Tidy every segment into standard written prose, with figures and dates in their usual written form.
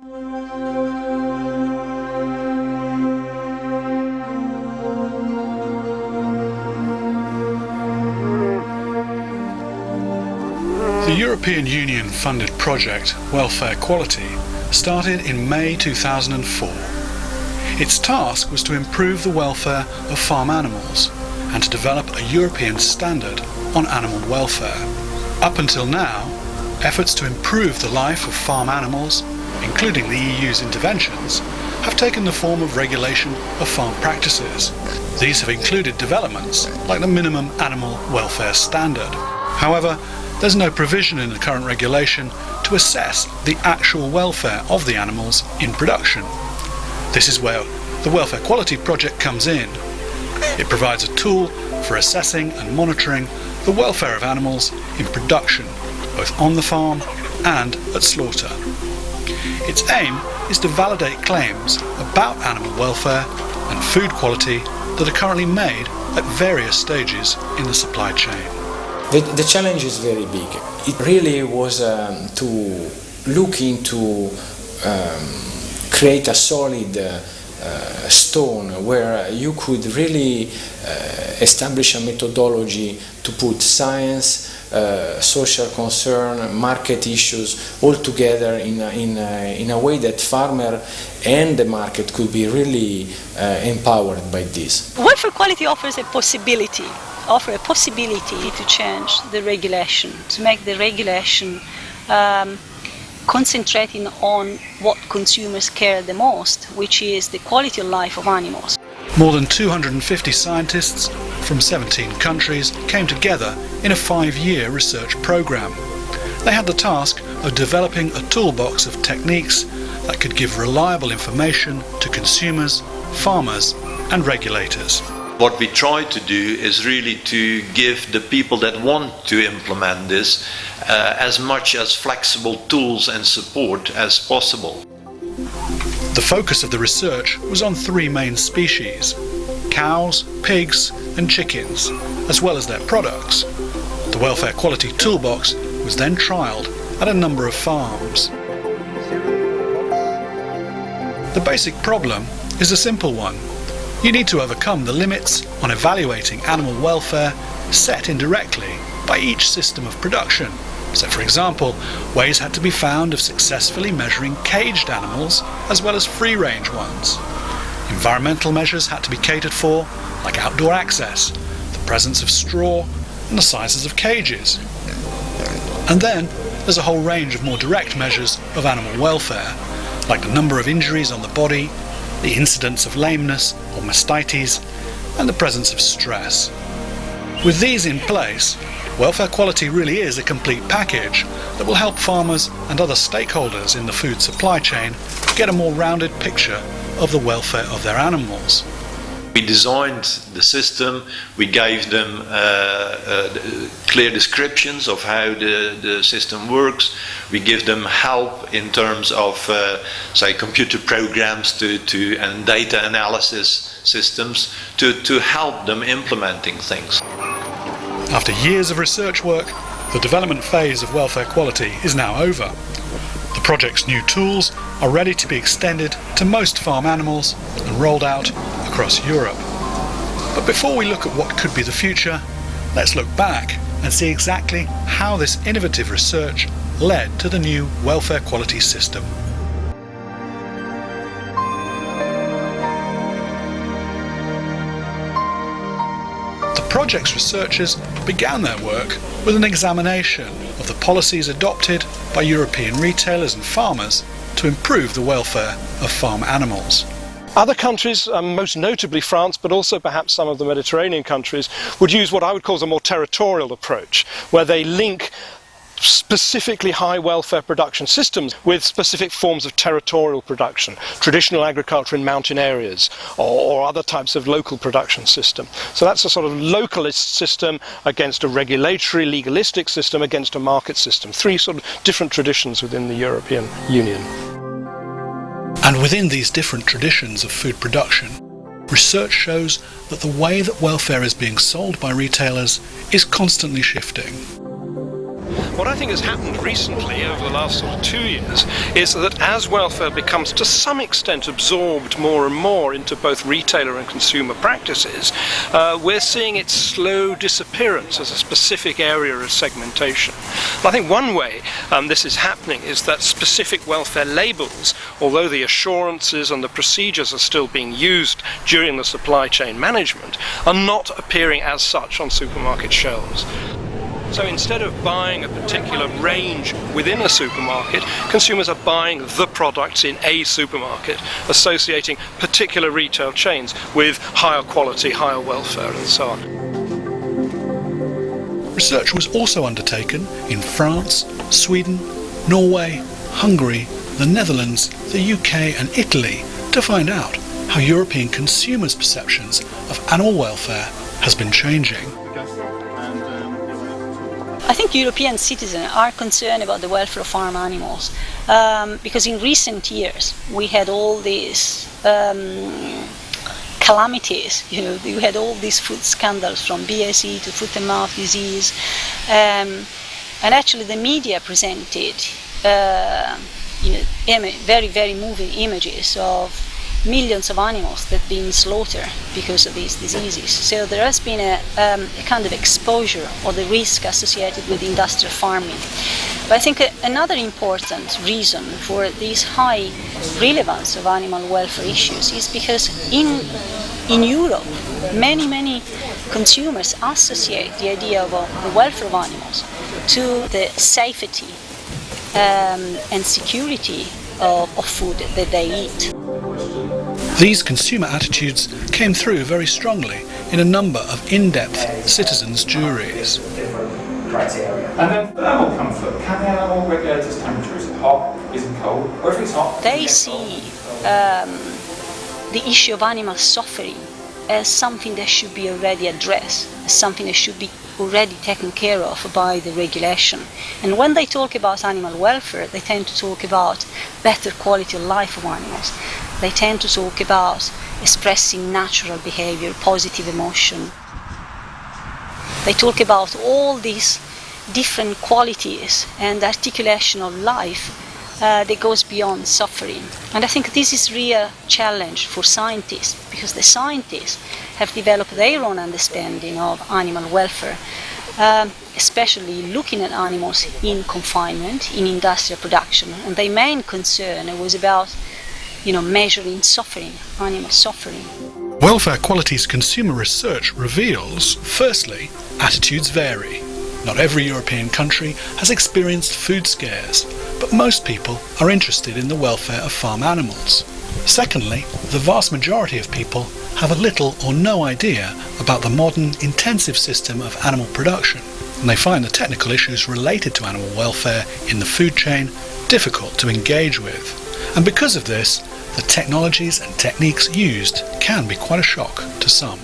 The European Union funded project Welfare Quality started in May 2004. Its task was to improve the welfare of farm animals and to develop a European standard on animal welfare. Up until now, efforts to improve the life of farm animals, including the EU's interventions, have taken the form of regulation of farm practices. These have included developments like the minimum animal welfare standard. However, there's no provision in the current regulation to assess the actual welfare of the animals in production. This is where the Welfare Quality Project comes in. It provides a tool for assessing and monitoring the welfare of animals in production, both on the farm and at slaughter. Its aim is to validate claims about animal welfare and food quality that are currently made at various stages in the supply chain. The challenge is very big. It really was to look into create a solid stone where you could really establish a methodology to put science, social concern, market issues all together in a way that farmer and the market could be really empowered by this. Welfare Quality offers a possibility to change the regulation, to make the regulation concentrating on what consumers care the most, which is the quality of life of animals. More than 250 scientists from 17 countries came together in a 5-year research program. They had the task of developing a toolbox of techniques that could give reliable information to consumers, farmers and regulators. What we try to do is really to give the people that want to implement this as much as flexible tools and support as possible. The focus of the research was on 3 main species: cows, pigs and chickens, as well as their products. The Welfare Quality Toolbox was then trialled at a number of farms. The basic problem is a simple one. You need to overcome the limits on evaluating animal welfare set indirectly by each system of production. So, for example, ways had to be found of successfully measuring caged animals as well as free-range ones. Environmental measures had to be catered for, like outdoor access, the presence of straw and the sizes of cages. And then there's a whole range of more direct measures of animal welfare, like the number of injuries on the body, the incidence of lameness or mastitis, and the presence of stress. With these in place, welfare quality really is a complete package that will help farmers and other stakeholders in the food supply chain get a more rounded picture of the welfare of their animals. We designed the system, we gave them clear descriptions of how the system works, we give them help in terms of, say, computer programs and data analysis systems to help them implementing things. After years of research work, the development phase of welfare quality is now over. The project's new tools are ready to be extended to most farm animals and rolled out across Europe. But before we look at what could be the future, let's look back and see exactly how this innovative research led to the new welfare quality system. The project's researchers began their work with an examination of the policies adopted by European retailers and farmers to improve the welfare of farm animals. Other countries, most notably France, but also perhaps some of the Mediterranean countries, would use what I would call a more territorial approach, where they link specifically high welfare production systems with specific forms of territorial production, traditional agriculture in mountain areas, or other types of local production system. So that's a sort of localist system against a regulatory, legalistic system against a market system. 3 sort of different traditions within the European Union. And within these different traditions of food production, research shows that the way that welfare is being sold by retailers is constantly shifting. What I think has happened recently over the last sort of 2 years is that as welfare becomes to some extent absorbed more and more into both retailer and consumer practices, we're seeing its slow disappearance as a specific area of segmentation. And I think one way this is happening is that specific welfare labels, although the assurances and the procedures are still being used during the supply chain management, are not appearing as such on supermarket shelves. So instead of buying a particular range within a supermarket, consumers are buying the products in a supermarket, associating particular retail chains with higher quality, higher welfare and so on. Research was also undertaken in France, Sweden, Norway, Hungary, the Netherlands, the UK and Italy to find out how European consumers' perceptions of animal welfare has been changing. I think European citizens are concerned about the welfare of farm animals because in recent years we had all these calamities. You had all these food scandals from BSE to foot and mouth disease, and actually the media presented very, very moving images of millions of animals that have been slaughtered because of these diseases. So there has been a kind of exposure of the risk associated with industrial farming. But I think another important reason for this high relevance of animal welfare issues is because in Europe, many consumers associate the idea of the welfare of animals to the safety and security of food that they eat. These consumer attitudes came through very strongly in a number of in-depth citizens' juries. And then thermal comfort. Can the animal regulate its temperature? Is it hot? Is it cold? Or if it's hot? They see the issue of animal suffering as something that should be already addressed, as something that should be already taken care of by the regulation. And when they talk about animal welfare, they tend to talk about better quality of life of animals. They tend to talk about expressing natural behavior, positive emotion. They talk about all these different qualities and articulation of life that goes beyond suffering. And I think this is a real challenge for scientists, because the scientists have developed their own understanding of animal welfare, especially looking at animals in confinement, in industrial production. And their main concern was about measuring suffering, animal suffering. Welfare Quality's consumer research reveals, firstly, attitudes vary. Not every European country has experienced food scares, but most people are interested in the welfare of farm animals. Secondly, the vast majority of people have a little or no idea about the modern intensive system of animal production, and they find the technical issues related to animal welfare in the food chain difficult to engage with. And because of this, the technologies and techniques used can be quite a shock to some.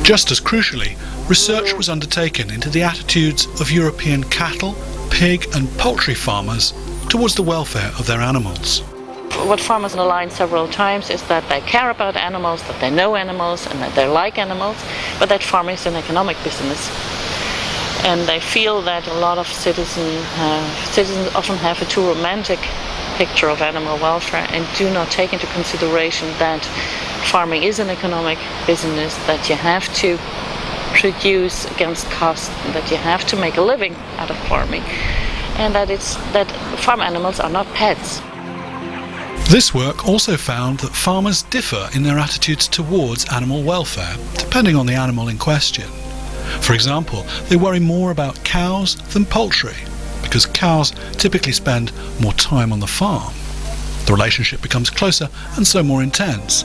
Just as crucially, research was undertaken into the attitudes of European cattle, pig and poultry farmers towards the welfare of their animals. What farmers underline several times is that they care about animals, that they know animals and that they like animals, but that farming is an economic business. And they feel that a lot of citizens often have a too romantic picture of animal welfare and do not take into consideration that farming is an economic business, that you have to produce against cost, that you have to make a living out of farming, and that farm animals are not pets. This work also found that farmers differ in their attitudes towards animal welfare, depending on the animal in question. For example, they worry more about cows than poultry, because cows typically spend more time on the farm. The relationship becomes closer and so more intense.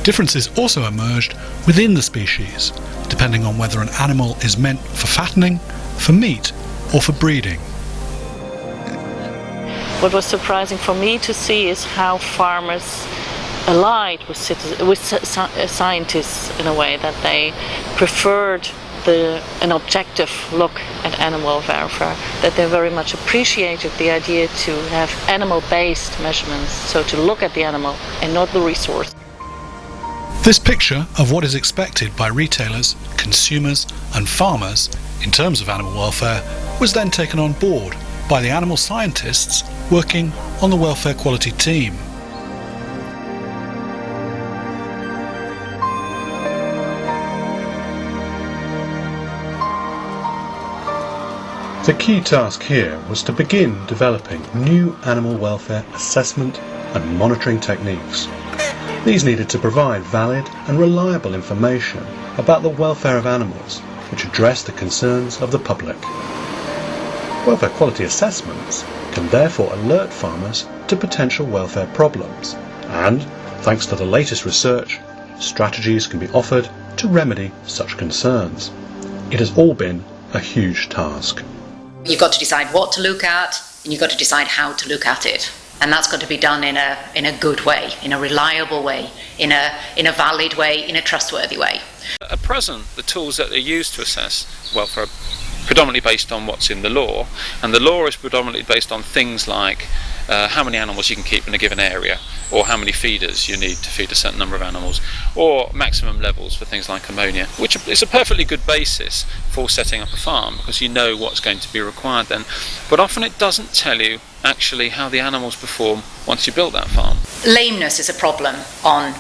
Differences also emerged within the species, depending on whether an animal is meant for fattening, for meat, or for breeding. What was surprising for me to see is how farmers allied with scientists in a way, that they preferred an objective look at animal welfare, that they very much appreciated the idea to have animal-based measurements, so to look at the animal and not the resource. This picture of what is expected by retailers, consumers and farmers in terms of animal welfare was then taken on board by the animal scientists working on the welfare quality team. The key task here was to begin developing new animal welfare assessment and monitoring techniques. These needed to provide valid and reliable information about the welfare of animals, which addressed the concerns of the public. Welfare quality assessments can therefore alert farmers to potential welfare problems, and, thanks to the latest research, strategies can be offered to remedy such concerns. It has all been a huge task. You've got to decide what to look at, and you've got to decide how to look at it. And that's got to be done in a good way, in a reliable way, in a valid way, in a trustworthy way. At present, the tools that are used to assess welfare are predominantly based on what's in the law, and the law is predominantly based on things like how many animals you can keep in a given area, or how many feeders you need to feed a certain number of animals, or maximum levels for things like ammonia, which is a perfectly good basis for setting up a farm, because you know what's going to be required then. But often it doesn't tell you actually how the animals perform once you build that farm. Lameness is a problem on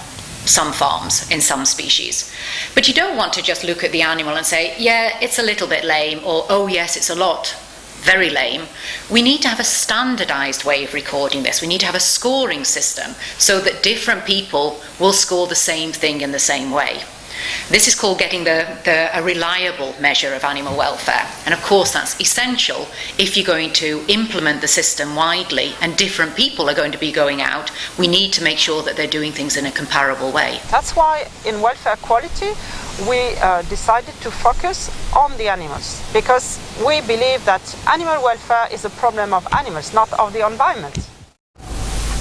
some farms in some species, but you don't want to just look at the animal and say, yeah, it's a little bit lame, or oh yes, it's a lot very lame. We need to have a standardized way of recording this. We need to have a scoring system so that different people will score the same thing in the same way. This is called getting a reliable measure of animal welfare. And of course that's essential if you're going to implement the system widely and different people are going to be going out. We need to make sure that they're doing things in a comparable way. That's why in welfare quality we decided to focus on the animals, because we believe that animal welfare is a problem of animals, not of the environment.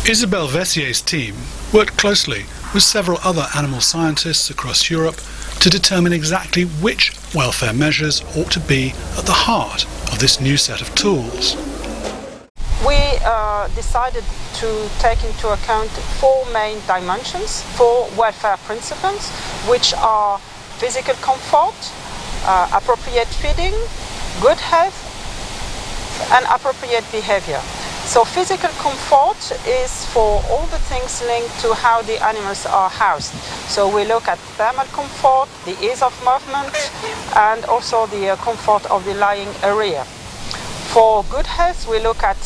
Isabelle Vessier's team worked closely with several other animal scientists across Europe to determine exactly which welfare measures ought to be at the heart of this new set of tools. We decided to take into account 4 main dimensions, 4 welfare principles, which are physical comfort, appropriate feeding, good health, and appropriate behavior. So physical comfort is for all the things linked to how the animals are housed. So we look at thermal comfort, the ease of movement, and also the comfort of the lying area. For good health, we look at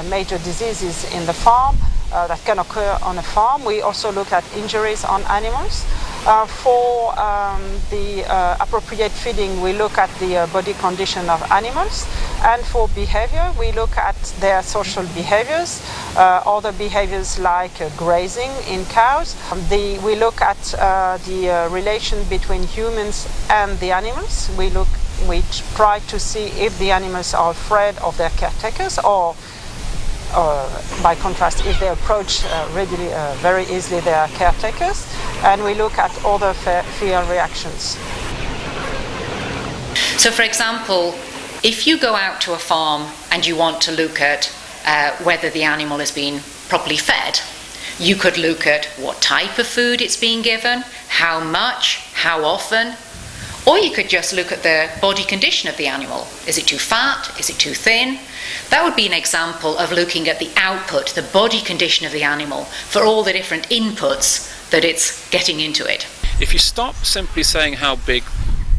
major diseases in the farm that can occur on a farm. We also look at injuries on animals. For the appropriate feeding, we look at the body condition of animals. And for behavior, we look at their social behaviors, other behaviors like grazing in cows. We look at the relation between humans and the animals. We try to see if the animals are afraid of their caretakers, or by contrast, if they approach very easily their caretakers. And we look at other fear reactions. So for example, if you go out to a farm and you want to look at whether the animal has been properly fed, you could look at what type of food it's being given, how much, how often, or you could just look at the body condition of the animal. Is it too fat? Is it too thin? That would be an example of looking at the output, the body condition of the animal, for all the different inputs that it's getting into it. If you stop simply saying how big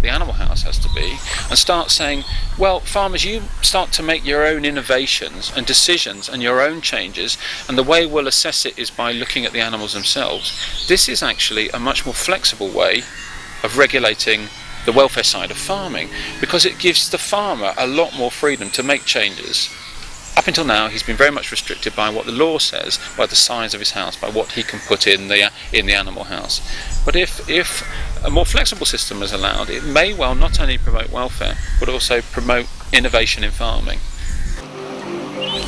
the animal house has to be and start saying, well, farmers, you start to make your own innovations and decisions and your own changes, and the way we'll assess it is by looking at the animals themselves. This is actually a much more flexible way of regulating the welfare side of farming, because it gives the farmer a lot more freedom to make changes. Up until now, he's been very much restricted by what the law says, by the size of his house, by what he can put in the animal house. But if a more flexible system is allowed, it may well not only promote welfare, but also promote innovation in farming.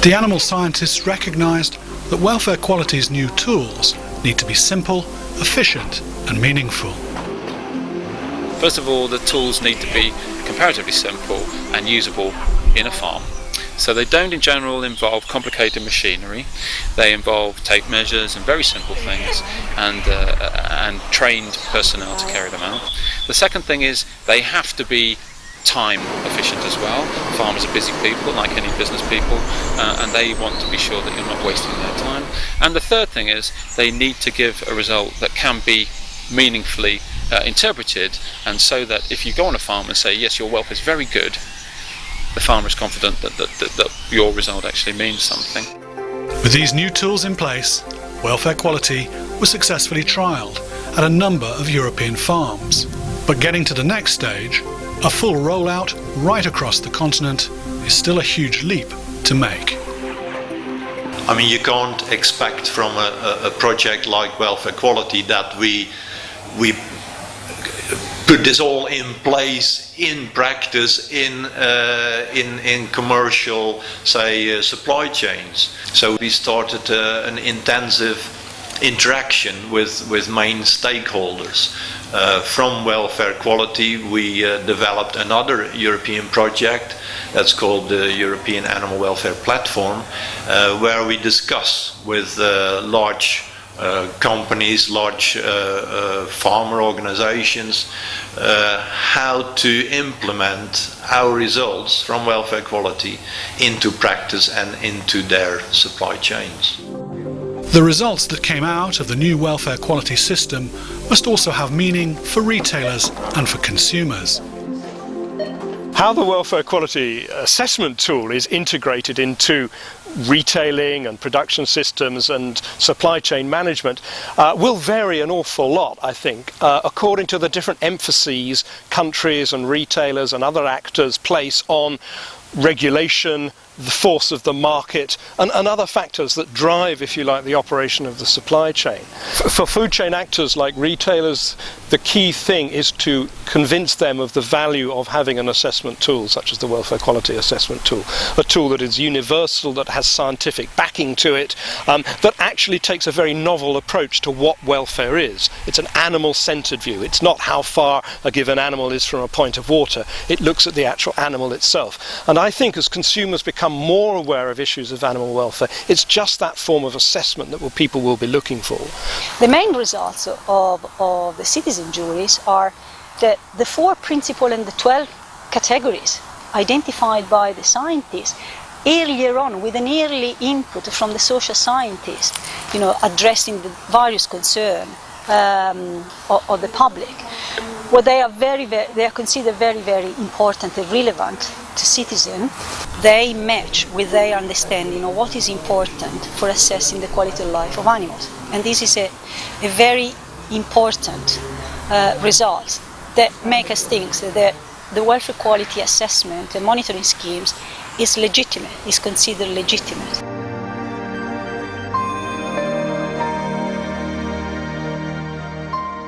The animal scientists recognised that welfare quality's new tools need to be simple, efficient, and meaningful. First of all, the tools need to be comparatively simple and usable in a farm. So they don't in general involve complicated machinery. They involve tape measures and very simple things, and trained personnel to carry them out. The second thing is they have to be time efficient as well. Farmers are busy people, like any business people, and they want to be sure that you're not wasting their time. And the third thing is they need to give a result that can be meaningfully interpreted, and so that if you go on a farm and say, yes, your welfare is very good, the farmer is confident that your result actually means something. With these new tools in place, welfare quality was successfully trialled at a number of European farms. But getting to the next stage, a full rollout right across the continent, is still a huge leap to make. I mean, you can't expect from a project like welfare quality that we put this all in place in practice in commercial, say, supply chains. So we started an intensive interaction with main stakeholders. From welfare quality, we developed another European project that's called the European Animal Welfare Platform, where we discuss with large companies, large farmer organizations, how to implement our results from welfare quality into practice and into their supply chains. The results that came out of the new welfare quality system must also have meaning for retailers and for consumers. How the welfare quality assessment tool is integrated into retailing and production systems and supply chain management will vary an awful lot, I think, according to the different emphases countries and retailers and other actors place on regulation, the force of the market, and other factors that drive, if you like, the operation of the supply chain. For food chain actors like retailers, the key thing is to convince them of the value of having an assessment tool, such as the welfare quality assessment tool, a tool that is universal, that has scientific backing to it, that actually takes a very novel approach to what welfare is. It's an animal-centered view. It's not how far a given animal is from a point of water. It looks at the actual animal itself. And I think as consumers become more aware of issues of animal welfare, it's just that form of assessment that people will be looking for. The main results of the citizen juries are that the 4 principal and the 12 categories identified by the scientists earlier on, with an early input from the social scientists, addressing the various concerns of the public. What they are considered very, very important and relevant to citizens. They match with their understanding of what is important for assessing the quality of life of animals. And this is a very important result that make us think that the welfare quality assessment and monitoring schemes is legitimate, is considered legitimate.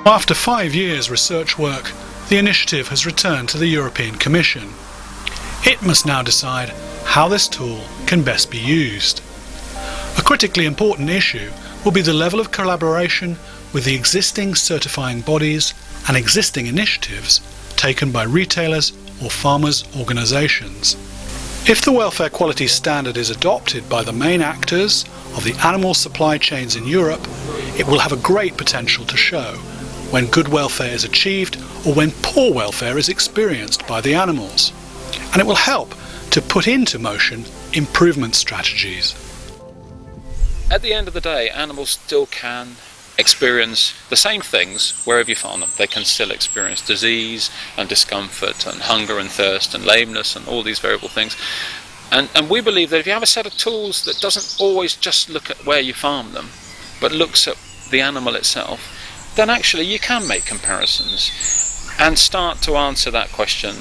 After 5 years' research work, the initiative has returned to the European Commission. It must now decide how this tool can best be used. A critically important issue will be the level of collaboration with the existing certifying bodies and existing initiatives taken by retailers or farmers' organisations. If the welfare quality standard is adopted by the main actors of the animal supply chains in Europe, it will have a great potential to show when good welfare is achieved or when poor welfare is experienced by the animals. And it will help to put into motion improvement strategies. At the end of the day, animals still can experience the same things wherever you farm them. They can still experience disease and discomfort and hunger and thirst and lameness and all these variable things. And we believe that if you have a set of tools that doesn't always just look at where you farm them, but looks at the animal itself, then actually you can make comparisons and start to answer that question: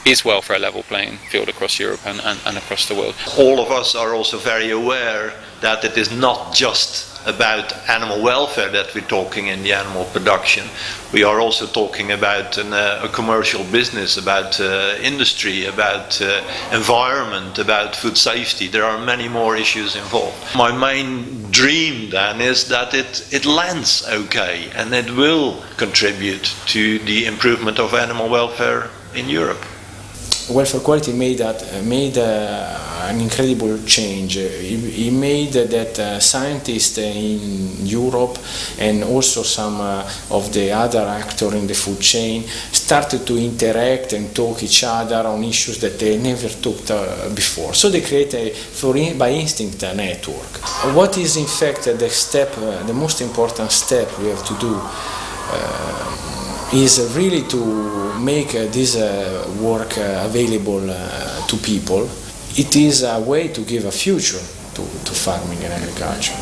is welfare a level playing field across Europe and across the world? All of us are also very aware that it is not just about animal welfare that we're talking in the animal production. We are also talking about a commercial business, about industry, about environment, about food safety. There are many more issues involved. My main dream then is that it lands okay and it will contribute to the improvement of animal welfare in Europe. Welfare quality made an incredible change. He made that scientists in Europe and also some of the other actors in the food chain started to interact and talk each other on issues that they never talked before. So they create by instinct a network. What is in fact the step, the most important step we have to do is really to make this work available to people. It is a way to give a future to farming and agriculture.